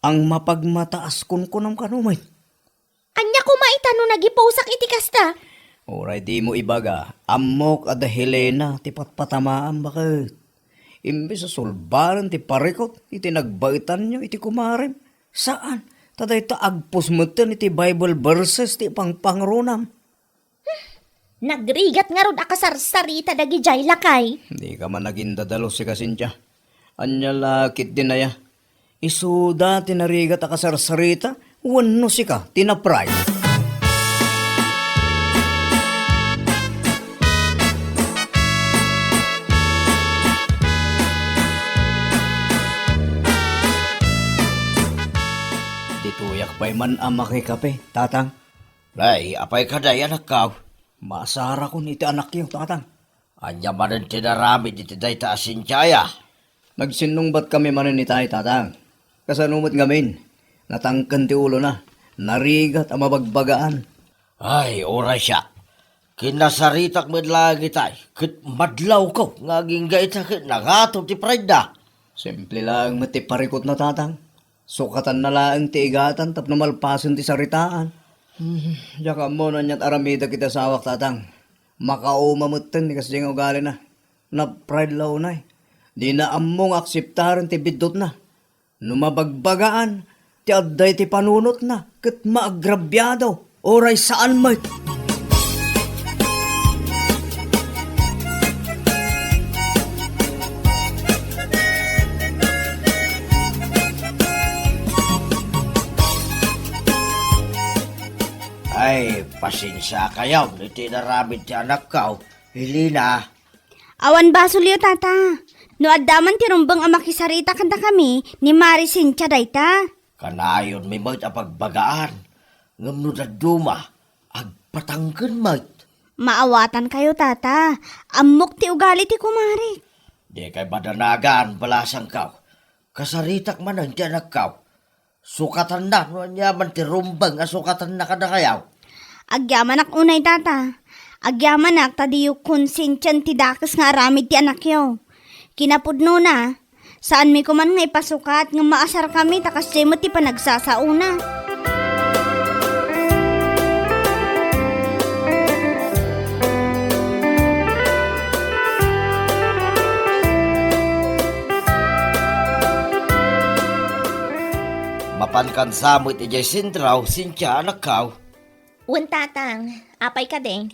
[SPEAKER 6] Ang mapagmataas kun kunam kanumay.
[SPEAKER 4] Anya kumaita no nagiposak iti kasta.
[SPEAKER 6] Oray di mo ibaga, amok ada Helena ti patpatamaan bakit? Imbis sa sulbaran ti parikot, iti nagbaitan nyo, iti kumarim. Saan? Taday ta agpos mo iti Bible verses ti pangpangrunam.
[SPEAKER 4] Nagrigat nga rod akasarsarita dagi jay lakay.
[SPEAKER 6] Hindi ka man naging dadalo si Kasintya. Anya lakit din na ya. Isuda tinarigat akasarsarita, wano si ka, tinapray. Dituyak pa'y man amakay kape, tatang.
[SPEAKER 5] Ay, apay ka day anakaw.
[SPEAKER 6] Masara ko iti anak yung tatang.
[SPEAKER 5] Anya manan tinaramid iti day taasin tiyaya.
[SPEAKER 6] Nagsinungbat kami manin ni tayo, tatang. Kasanumot ngamin, natangkan ti ulo na, narigat ang mabagbagaan.
[SPEAKER 5] Ay, oray siya. Kinasaritak mo lang itay. Kit madlaw ko. Ngaging gaita kit nangatong ti prayda.
[SPEAKER 6] Simple lang matiparikot na tatang. Sukatan na lang ti igatan tapno malpason ti saritaan. Yaka mo na niya't aramida kita sa awak tatang. Makaumamutin ni kasi yung ugali na. Na-pride law na eh. Di na among akseptaran ti bidot na. Numabagbagaan, ti adday ti panunot na, kat maagrabyado, oray saan may.
[SPEAKER 5] Ay, pasensya kayaw. Iti naramid ti anak ka. Helena.
[SPEAKER 2] Awan basulyo, tata. No addaman ti rumbang amakisarita kanta kami ni Mari Cynthia dayta.
[SPEAKER 5] Kanayon may mo't apagbagaan. Ngam no daduma. Agpatangkan mo't.
[SPEAKER 2] Maawatan kayo, tata. Amok ti ugali ti kumari.
[SPEAKER 5] Di kay badanagan balasang ka. Kasaritak man ang ti anak ka. Sukatan na. No niya man ti rumbang sukatan na kada kayaw.
[SPEAKER 2] Agyaman ak unay, tata. Agyaman ak tadiyo konsensyan ti dakas nga aramid ti anak yo. Kinapudno na, saan mi kuman nga ipasukat nga maasar kami takas jay mo ti panagsasauna.
[SPEAKER 5] Mapankansa mo't ijay sindraw, Cynthia anak ka.
[SPEAKER 4] Tatang, apay ka din.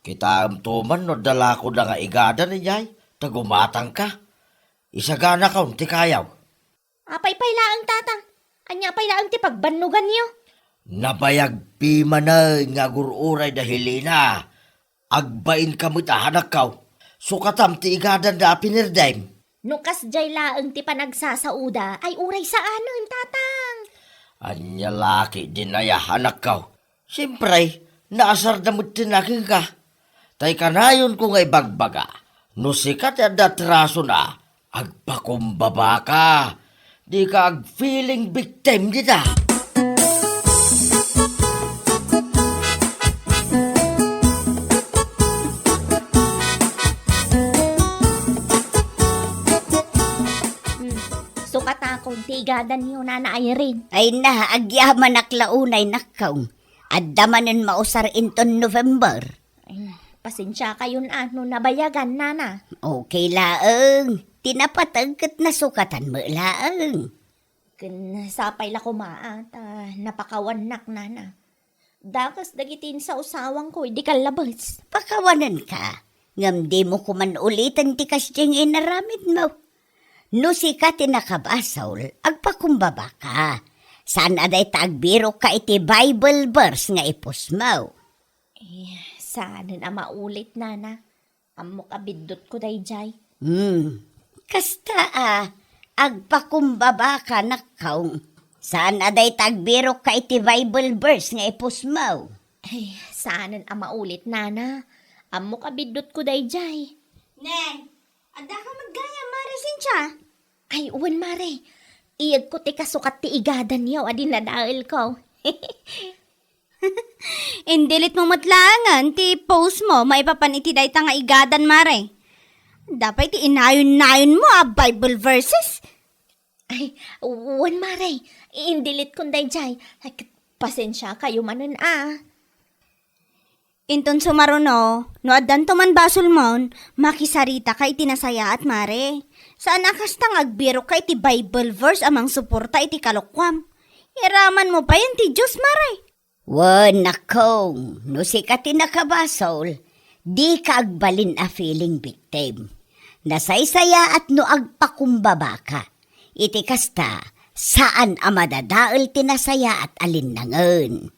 [SPEAKER 5] Kita am tuman no dala ko na nga igada ni jay. Tagumatang ka. Isagana ka ti kayaw.
[SPEAKER 4] Apay pailaang, tatang. Anya pailaang ti pagbanugan niyo.
[SPEAKER 5] Nabayag pima na nga gururay da Helena. Agbain ka mo't ahanak ka. Sukatam ti igada na pinirdaim.
[SPEAKER 4] Nukas jay laang ti panagsasauda ay uray sa anon, tatang.
[SPEAKER 5] Anya laki din na anak ka. Siyempre, naasar na mo't tinaking ka. Tay kanayon ko ngay bagbaga. No sikat at datraso na, agpakumbaba ka. Di ka ag-feeling victim dita.
[SPEAKER 4] tigadan niyo na Irene.
[SPEAKER 2] Ay na, agyaman aklaunay nakaw. Adamanan mausar inton November.
[SPEAKER 4] Ay, pasensya kayo na nabayagan nana.
[SPEAKER 2] Okay laeng. Tinapatagkat na sukatan mo laeng.
[SPEAKER 4] Kun sapay la kumaat, napakawanak nana. Dakas dagitin sa usawang ko, di ka labas.
[SPEAKER 2] Pakawanan ka. Ngam di mo kuman ulitan ti kasyeng inaramid mo. No si ka tinakabasol, agpakumbaba ka. Saan aday tagbiro ka iti Bible verse nga ipos mo?
[SPEAKER 4] Saan na maulit nana? Amok abidot ko dayjay.
[SPEAKER 2] Kasta agpakumbaba ka nakaw. Saan aday tagbiro ka iti Bible verse nga ipos mo?
[SPEAKER 4] Ay, saan na maulit nana? Amok abidot ko dayjay.
[SPEAKER 2] Neng, ada ka maggaya, Marisin siya.
[SPEAKER 4] Ay, uwan mare. Iyag ko ti kasukat ti igadan niyo, adi na dahil ko.
[SPEAKER 2] Indilit mo matlangan, ti post mo, maipapan iti day nga igadan, Mare. Dapat ti inayon-nayon mo, Bible verses.
[SPEAKER 4] Ay, uwan mare. Indilit kong dayjay. Ay, pasensya kayo manan
[SPEAKER 2] Inton sumaruno, no addan to man basol mon, makisarita kay tinasaya at Mare. Saan akastang agbiro kay ti Bible verse amang suporta iti kalukwam. Iraman mo pa yan ti Diyos, Mare. Wan nako, no si ka tinakabasol, di ka agbalin a feeling victim. Nasaysaya at no agpakumbaba ka. Iti kasta, saan a madadaol tinasaya at alinnangan.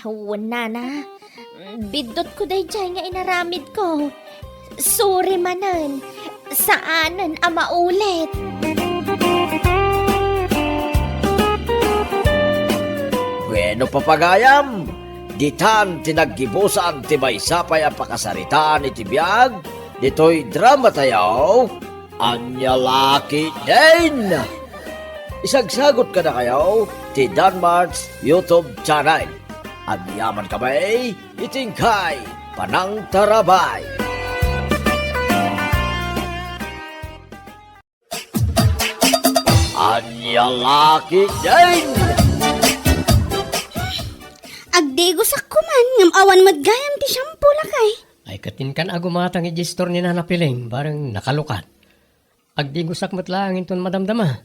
[SPEAKER 4] Uwan nana. Bidot ko dayjay nga inaramid ko. Sorry manan. Saanan maulit?
[SPEAKER 5] Bueno papagayam, ditan tinaggibusan ti maysapay ang pakasaritaan iti biyag, dito'y drama tayaw, Anyalaki din! Isagsagot ka na kayo ti Danmarks YouTube channel. Agyaman kamay, itingkay, panang tarabay. Anyalaki din!
[SPEAKER 2] Agdigos ako man, ngam awan madgayam ti shampoo lakay.
[SPEAKER 7] Ay katinkan agumatang i-gestor ni Nana Piling, bareng nakalukat. Agdigos matlaang inton madamdama.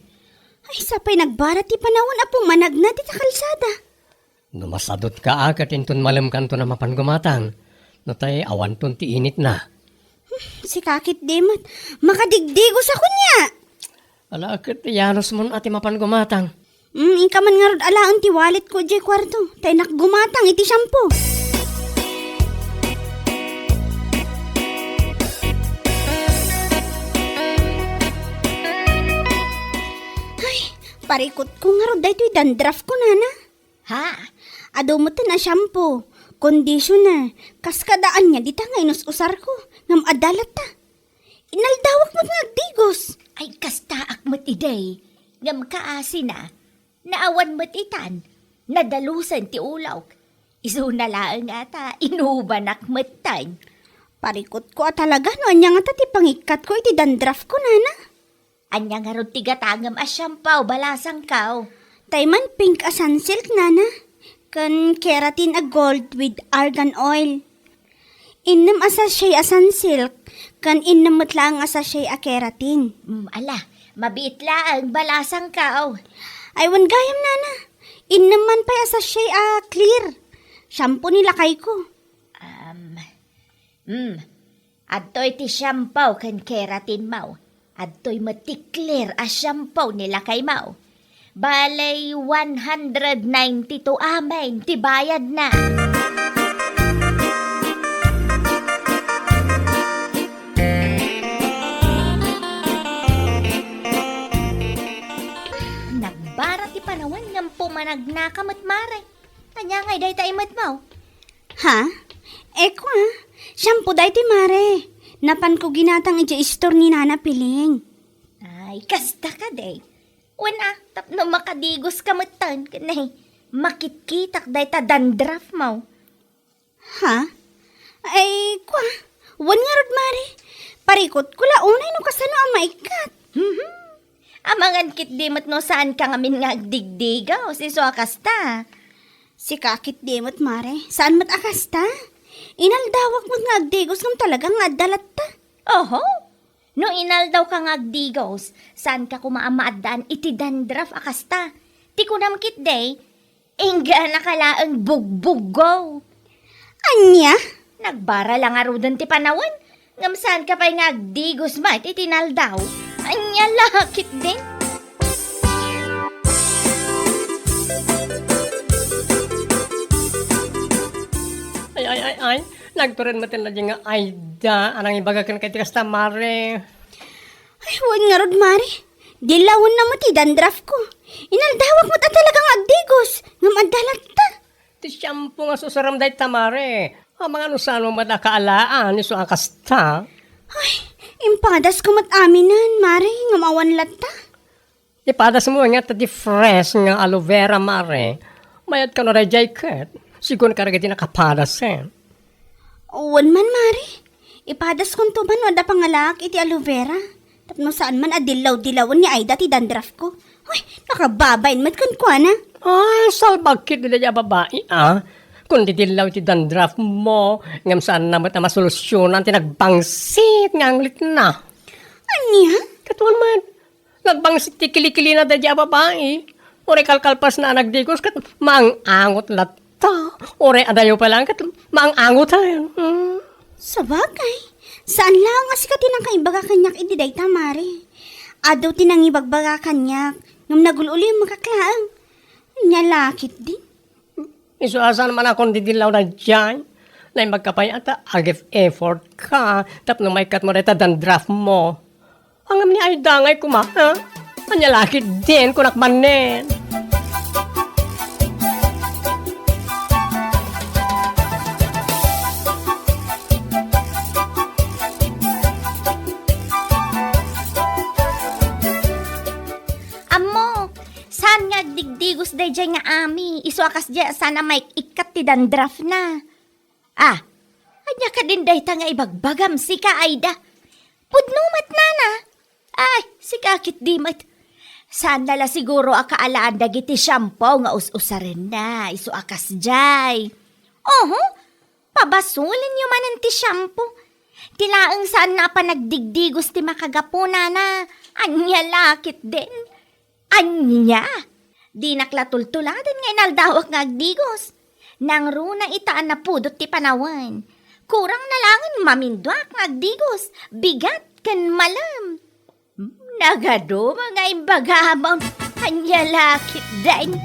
[SPEAKER 2] Ay sapay nagbarat ti panawon apo managna ti kalsada.
[SPEAKER 7] Gumasadot ka akat inton malam kanto na mapangumatang. No tay awan ton ti init na.
[SPEAKER 2] Si kakit demot, makadigdigos ako niya.
[SPEAKER 7] Ala akat yanos mon ati mapangumatang.
[SPEAKER 2] Ika man nga rod alaan ti wallet ko jay kwarto. Tay nakgumatang iti shampoo. Ay, parikot ko nga rod dahito dandraf ko nana.
[SPEAKER 4] Ha?
[SPEAKER 2] Adaw mo na shampoo, conditioner, kaskadaan niya, di ta nga inus-usar ko, ngam adalat ta. Inaldawak mo nga digos.
[SPEAKER 4] Ay kasta akmat iday. Ngam kaasi na. Naawan mo't itan. Nadalusan ti ulaw. Isu na laang ata. Inuban akmat tan.
[SPEAKER 2] Parikot ko talaga no, anya nga ti pangikat ko iti dandraf ko nana.
[SPEAKER 4] Anya nga ron tigatangam asyampaw balasang kao.
[SPEAKER 2] Tayman pink asan silk nana. Kan keratin a gold with argan oil. Innam asa siya asan silk. Kan innam matlang asa siya a keratin.
[SPEAKER 4] Ala, mabit laang balasang kao.
[SPEAKER 2] Ay wan gayam nana. Innam man pa asa siya a clear. Shampoo nilakay ko.
[SPEAKER 4] Adto'y ti shampoo kan keratin mau. Adto'y matikler a shampoo nila kay mau. Balay 192 amen, ti bayad na. Nagbara ti panawan ng pumanagnakamot mare. Tanya ngay day taimat mo.
[SPEAKER 2] Ha? Eko shampoo day ti mare. Napan ko ginatang iti store ni Nana Piling.
[SPEAKER 4] Ay, kasta ka day. Wana, tapno makadigos ka matan. Kanay, makitkitak day ta dandraf mo.
[SPEAKER 2] Ha? Ay, wan nga rod mare. Parikot ko launay no kasano ang maikat.
[SPEAKER 4] Amangan kit dimot no saan ka ngamin nga agdigdigaw, si Suakas ta.
[SPEAKER 2] Si kakit dimot, Mare. Saan mat akas ta? Inaldawak mo nga agdigos ng talagang adalat ta.
[SPEAKER 4] Oho, no inal daw ka nga agdigos, saan ka kumaamaadaan iti dandraf akasta. Ti ko namkit day, ingga nakalaang bugbugaw.
[SPEAKER 2] Anya?
[SPEAKER 4] Nagbara lang arudan ti panawan, ngam saan ka pa'y nga agdigos ma iti tinal daw. Anya lakit din.
[SPEAKER 7] Ay. Nagturin mo na dyan nga Aida. Anang ibagakan kay tikas Mare.
[SPEAKER 2] Ay, huwag nga rod, Mare. Dilawon na mo ti dandraf ko. Inaldawak mo ta talagang agdigos. Ngam adalat ta.
[SPEAKER 7] Ti shampoo nga susaram day Mare. Ang mga nusano madakaalaan ni Suakas ta.
[SPEAKER 2] Ay, impadas ko mat aminan, Mare. Ngam awan latta.
[SPEAKER 7] Ipadas mo nga tadi fresh nga aloe vera Mare. Mayat ka na rin jacket. Siguro ka rin nakapadas eh.
[SPEAKER 2] Uwan man, Mare. Ipadas kong tuman wada pangalak iti aloe vera. Tapno saan man adilaw-dilawan ni Aida ti dandraf ko. Uy, nakababain mat kan kwa na.
[SPEAKER 7] Ay, salbagkit nila yung babae ah. Kung didilaw ti dandraf mo, ngam saan naman na masolusyonan tinagbangsit nga ang lit na.
[SPEAKER 2] Anya?
[SPEAKER 7] Katuan man, nagbangsit ti kilikili na da yung babae. Ore kalkalpas na nagdigos kat maangangot lata. Ore adayo pa lang kat maangangot tayo.
[SPEAKER 2] Sabagay. Saan lang as ka tinang kaibaga kanyak ididay Mare. Adaw tinang ibagbaga kanyak. Ngam nagululi yung makaklaang. Nyalakit din.
[SPEAKER 7] Isuasan naman akong didilaw na dyan. Na magkapay ata, agif effort ka. Tapno may kat mo reta dandraf mo. Ang ni ay dangay kuma, ha? Anyalakit din, kunakmanin.
[SPEAKER 4] Amo, saan nga digdigos day dyan nga ami? Isuakas dyan, sana may ikat ti dandraf na. Ah, anya ka din day ta nga ibagbagam si ka Aida. Pudnumat na na. Ay, si kakit dimat. Saan nala siguro akaalaan dagiti shampoo nga us-usarin na. Isuakas jay. Oho, pabasulin yung manan ti shampoo. Tilaang saan na pa nagdigdigos ti makagapuna na. Anya lakit din. Anya. Di naklatultuladan nga inaldawak nga agdigos. Nang runa itaan na pudot ti panawan. Kurang na langin mamindwak nga agdigos. Bigat kan malam. Nagado mga imbagabang. Anya lakit din.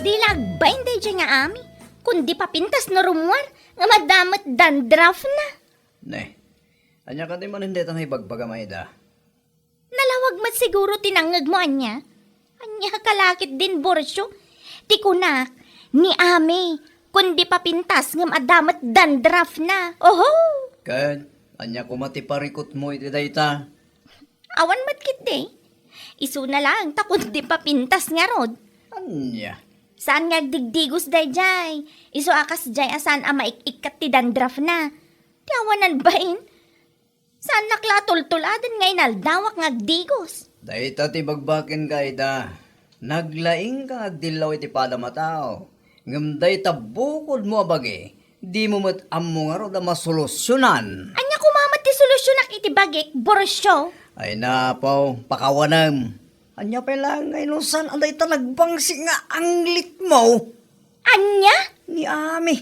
[SPEAKER 4] Di lagbain day dyan nga ami. Kundi papintas na rumwar. Nga madamat dandraf na.
[SPEAKER 6] Ne, anya ka di man hindi tang ibagbaga Aida.
[SPEAKER 4] Nalawag mat siguro tinangag mo, anya. Anya kalakit din, Borsyo. Tikunak, ni Ame, kundi papintas ngam adamat dandraf na. Oho!
[SPEAKER 6] Kan, anya kumati parikot mo iti dayta.
[SPEAKER 4] Awan matkit de. Isu na lang, ta kundi papintas nga rod.
[SPEAKER 6] Anya.
[SPEAKER 4] Saan nga digdigos day jay? Isu akas jay asan ama ikat ti dandraf na. Tiawanan bain? Saan naklatultuladan nga inaldawak nga digos?
[SPEAKER 6] Dayta ti bagbakin ka Aida. Naglaing ka agdilaw iti padamatao. Ngam dayta bukod mo abagi. Di mo mat ammo nga ro da masolusyonan.
[SPEAKER 4] Anya kumamat ti solusyonak iti bagik, Borsyo?
[SPEAKER 6] Ay napaw, pakawanam. Anya pa lang ngay nusan anday ta nagbangsi nga anglit mo.
[SPEAKER 4] Anya?
[SPEAKER 6] Ni Ami.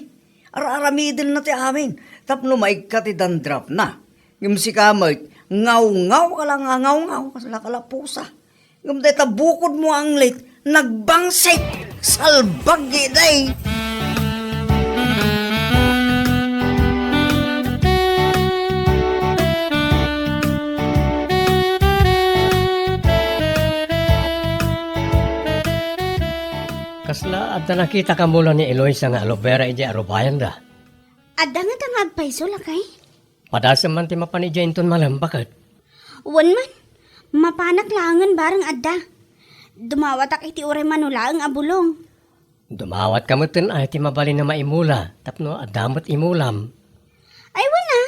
[SPEAKER 6] Araramidin na ti amin. Tapno maigka ti dandrap na. Ngam si kamay, ngaw-ngaw ka lang nga ngaw-ngaw. Kasala kalapusa. Ngam day tabukod mo anglit. Nagbangsik. Salbagi day.
[SPEAKER 7] Kasla at na nakita ka mula ni Eloisa nga aloe vera iti arubayan da.
[SPEAKER 2] Ada nga tangag paiso lakay.
[SPEAKER 7] Padasa man ti mapanidya inton malam, bakit?
[SPEAKER 2] Uwan man. Mapanak langan barang adda. Dumawatak iti ure manula ang abulong.
[SPEAKER 7] Dumawat ka mo ay ti mabali na maimula, tapno adamot imulam.
[SPEAKER 2] Ay wala.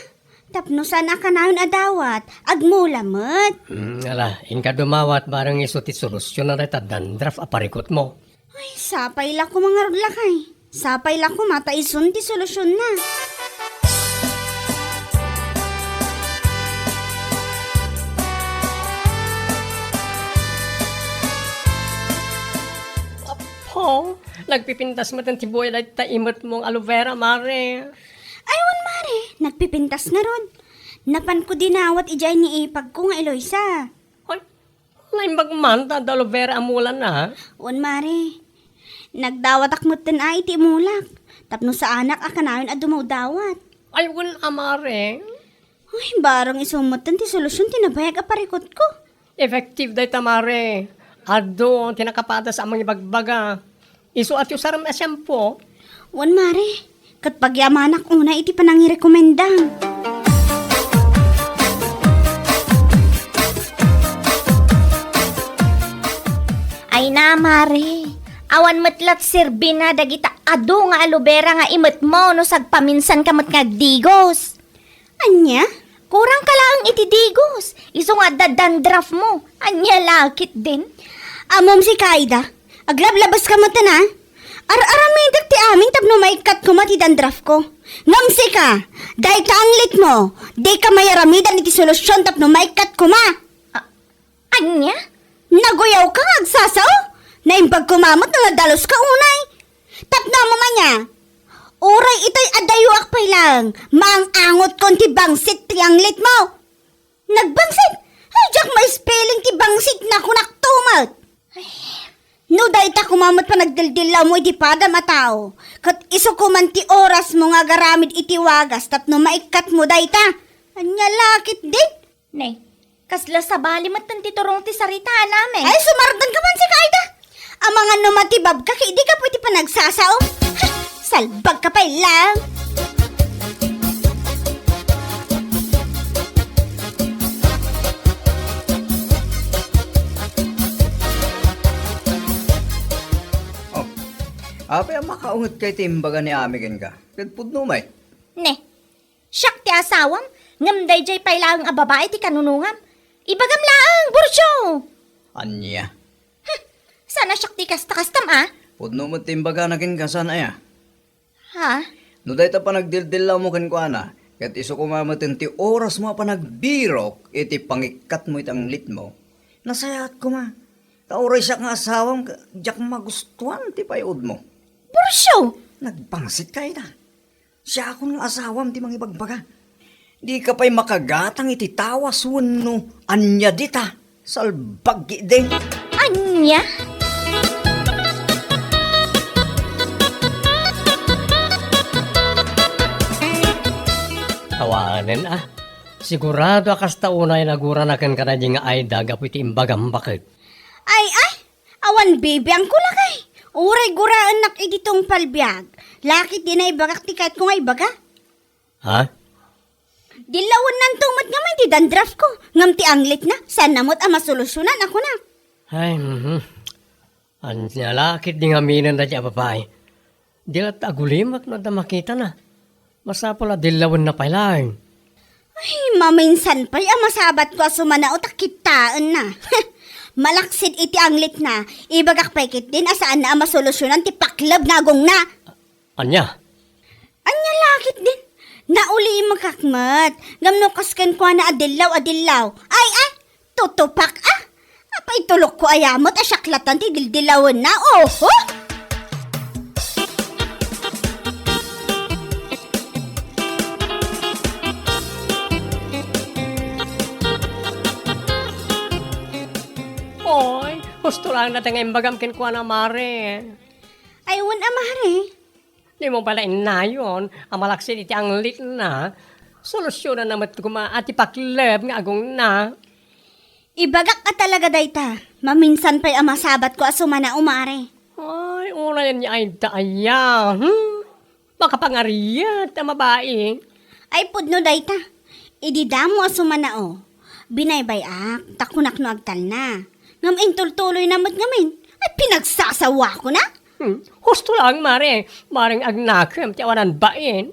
[SPEAKER 2] Tapno sana ka naon adawat, agmulamot.
[SPEAKER 7] Ala, inka dumawat barang iso ti solusyon na reta dandraf aparikot mo.
[SPEAKER 2] Ay, sapay la ko mga lakay. Sapay la ko mata isun ti solusyon na.
[SPEAKER 7] Po, nagpipintas mo ti buhay na taimot mong aloe vera, mare.
[SPEAKER 2] Aywan mare, nagpipintas na ron. Napan ko dinawat ijay ni ipag ko nga Eloisa.
[SPEAKER 7] Ay, naimbag man, ta aloe vera amulan na.
[SPEAKER 2] Wan mare, nagdawat akmot ten ay iti mulak. Tapno sa anak akanayon at dumawdawat.
[SPEAKER 7] Ay, wala, mare.
[SPEAKER 2] Ay, barang isumot ten ti solusyon tinabayag aparikot ko.
[SPEAKER 7] Effective day tamare. Ado, tinakapata sa amang ibagbaga. Isu at yung saram na shampoo.
[SPEAKER 2] Wan mare, kat pagyamanak una iti panangirekomendang.
[SPEAKER 4] Ay na, Mare. Awan matlat sirbi na dagita ado nga aloe vera nga imot mo no sagpaminsan kamot nga digos.
[SPEAKER 2] Anya?
[SPEAKER 4] Kurang ka lang iti digos. Iso nga dadandraf mo. Anya lakit din.
[SPEAKER 2] Amom si Kaida, aglablabas ka mata na. Ar-aramidag ti amin tapno maikat ko mati dandraf ko. Ngamsi ka, dahi ka anglit mo. Di ka mayaramidan iti solusyon tapno maikat ko ma.
[SPEAKER 4] Anya?
[SPEAKER 2] Naguyaw ka nga agsasaw. Naimbag kumamot na nadalos ka unay. Tapno mo man niya. Uray ito'y adayuak pa lang. Maang-angot kon ti bangsit ti anglit mo. Nagbangsit? Ay, jak may spelling ti bangsit na kunaktumat. No, dahil ta kumamot pa nagdildilaw mo iti pada matao. Kat iso kuman ti oras mo nga garamid iti wagas tapno maikat mo dahil ta. Anya lakit din.
[SPEAKER 4] Nay, kasla sa bali matan ti turong ti sarita namin.
[SPEAKER 2] Ay, sumardan ka man si Kaida. Ang mga numatibab ka, kaya di ka pwede pa nagsasao. Ha, salbag ka pa lang.
[SPEAKER 6] Apay ang makaungot kay timbaga ni Amigan ka. Kadpud no may.
[SPEAKER 4] Ne, siyak ti asawam. Ngamday jay pailang a babae ti kanunungam. Ibagam laang, bursyo.
[SPEAKER 6] Anya.
[SPEAKER 4] Sana siyak ti kasta-kastam ah.
[SPEAKER 6] Pudno mo timbaga na kin kasan aya.
[SPEAKER 4] Ha?
[SPEAKER 6] No dahi ta pa nagdildilaw mo kan kuana. Kat iso kumamatin ti oras mo pa nagbirok iti pangikat mo itang lit mo. Nasayat ko ma. Tauray siya nga asawang jak magustuhan ti payod mo.
[SPEAKER 4] Bursyo.
[SPEAKER 6] Nagpangsit kayo na. Siya ako ng asawam ti mangibagbaga. Di ka pa'y makagatang iti tawas no. Anya dita. Salbagi din.
[SPEAKER 4] Anya?
[SPEAKER 7] Tawanan ah. Sigurado akas taunay nagura na kan kana nga ay dagapu iti imbagam bakit.
[SPEAKER 2] Ay, awan baby ang kulakay. Uray guraan nak itong palbiag. Lakit din na ibagak ti kahit ko nga ibaga.
[SPEAKER 7] Ha?
[SPEAKER 2] Dilawan nan tumat nga may ti dandraf ko. Ngam ti anglit na, saan namot ang masolusyonan ako na.
[SPEAKER 7] Ay, Anya lakit di nga minan na siya babae. Di at agulimak na makita na. Masapula dilawan na pailang.
[SPEAKER 2] Ay, maminsan pa'y masabat ko asumana o takitaan na. Malaksid iti anglit na, ibagak paikit din asaan na ang masolusyonan ti paklab na agong na.
[SPEAKER 7] Anya?
[SPEAKER 2] Anya lakit din. Nauli makakmat. Ngamnukas kan kwa na adilaw. Ay, tutupak Apay tulok ko ayamot asyaklatan ti dildilawan na. Oho!
[SPEAKER 7] Oy, gusto lang natin nga imbagam kinkwa na mare.
[SPEAKER 2] Aywan amare.
[SPEAKER 7] Di mo pala inayon, ang malaksin iti ang lit na. Solusyonan naman kuma at ipaklab nga agong na.
[SPEAKER 2] Ibagak ka talaga dayta. Maminsan pa'y amasabat ko asumana umare.
[SPEAKER 7] Ay, una yan niya ay daya. Baka pangariyat ang babae.
[SPEAKER 2] Ay pudno dayta. Ididamo asumana o. Binaybayak, takunak no agtal na. Ngam intultuloy namot ngamin. Ay pinagsasawa ko na.
[SPEAKER 7] Husto lang, Mare. Maring agnakam, tiyawanan bain.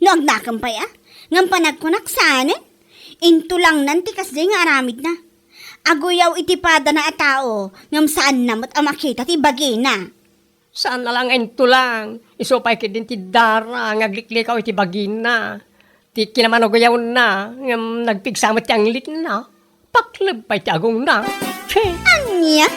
[SPEAKER 2] No agnakan pa ya? Ngam panagkunak sana? Into lang nanti kasi nga aramid na. Aguyaw itipada na atao, ngam saan na makita ti bagina.
[SPEAKER 7] Saan na lang ento lang. Isupay ka din ti Dara, ngagliklikaw iti bagina. Ti kinamanogayaw na, ngam nagpigsamot ti anglit na. Paklab pa iti agong na. Che!
[SPEAKER 2] Anya?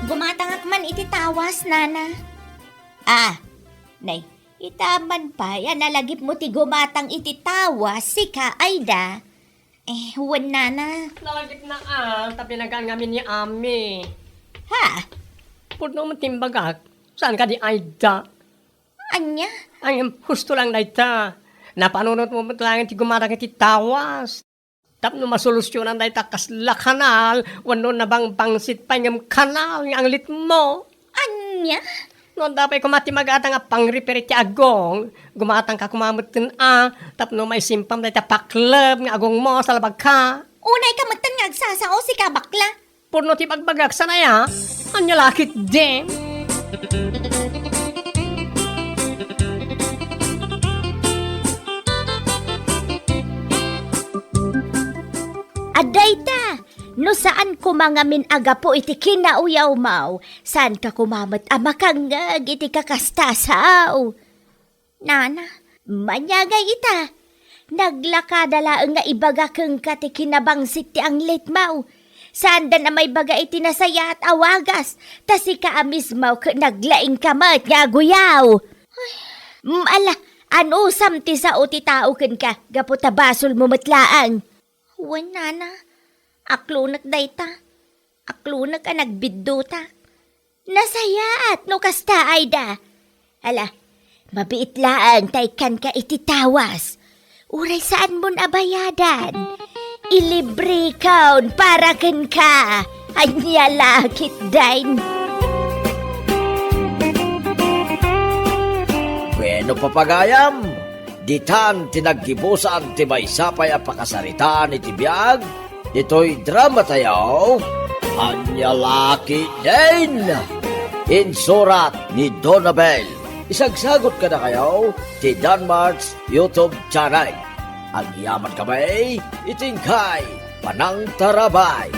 [SPEAKER 4] Gumatangak man iti tawas, nana. Nay, itaman pa, yan nalagip mo ti gumatang iti tawas, sika, Aida. Huwan, nana.
[SPEAKER 7] Nalagip na tapi nagaan ngamin ni Ami.
[SPEAKER 4] Ha?
[SPEAKER 7] Puno mo timbagak, saan ka di Aida?
[SPEAKER 4] Anya?
[SPEAKER 7] Ang husto lang na ita. Napanunot mo lang ti gumarang iti tawas. Tapno masolusyonan na ita kasla kanal, wano na bang pangsit pa yung kanal ng anglit mo.
[SPEAKER 4] Anya?
[SPEAKER 7] No, dapat kumati mag-atang nga pang-repair ti agong. Gumatang ka kumamutin tapno may simpam na ita paklab ng agong mo sa labag ka.
[SPEAKER 4] Unay ka magtan nga agsasao, sika, bakla.
[SPEAKER 7] Purno ti pagbagak sanay Anya lakit din.
[SPEAKER 4] Aday ta, no saan kumangamin aga po iti kinauyaw mau, saan ka kumamat amakangag iti kakastasaw. Nana, manyagay ita, naglakadala nga ibagakeng ka ti kinabangsit ti anglit mau, saan da na may baga iti nasaya at awagas, tasi ka amis mau naglaing kamat nga guyaw. Ala, anusam ti sao ti tao ken ka, gaputa basol mo matlaang. Wan, nana. Aklunak dayta. Aklunak ka nagbidduta. Nasayaat no kasta, Aida. Ala, mabiitlaan taykan ka iti tawas. Uray saan mo abayadan? Ilibre kaun para ken ka. Anya lakit dain.
[SPEAKER 5] Bueno, papagayam, ditan tinaggibusan ti may sapay a pakasaritaan iti biyag, ito'y drama tayo, Anya Laki din! Insurat ni Donabel. Isagsagot ka na kayo ti Danmarks YouTube channel. Ang yaman kamay, itingkay, panang tarabay.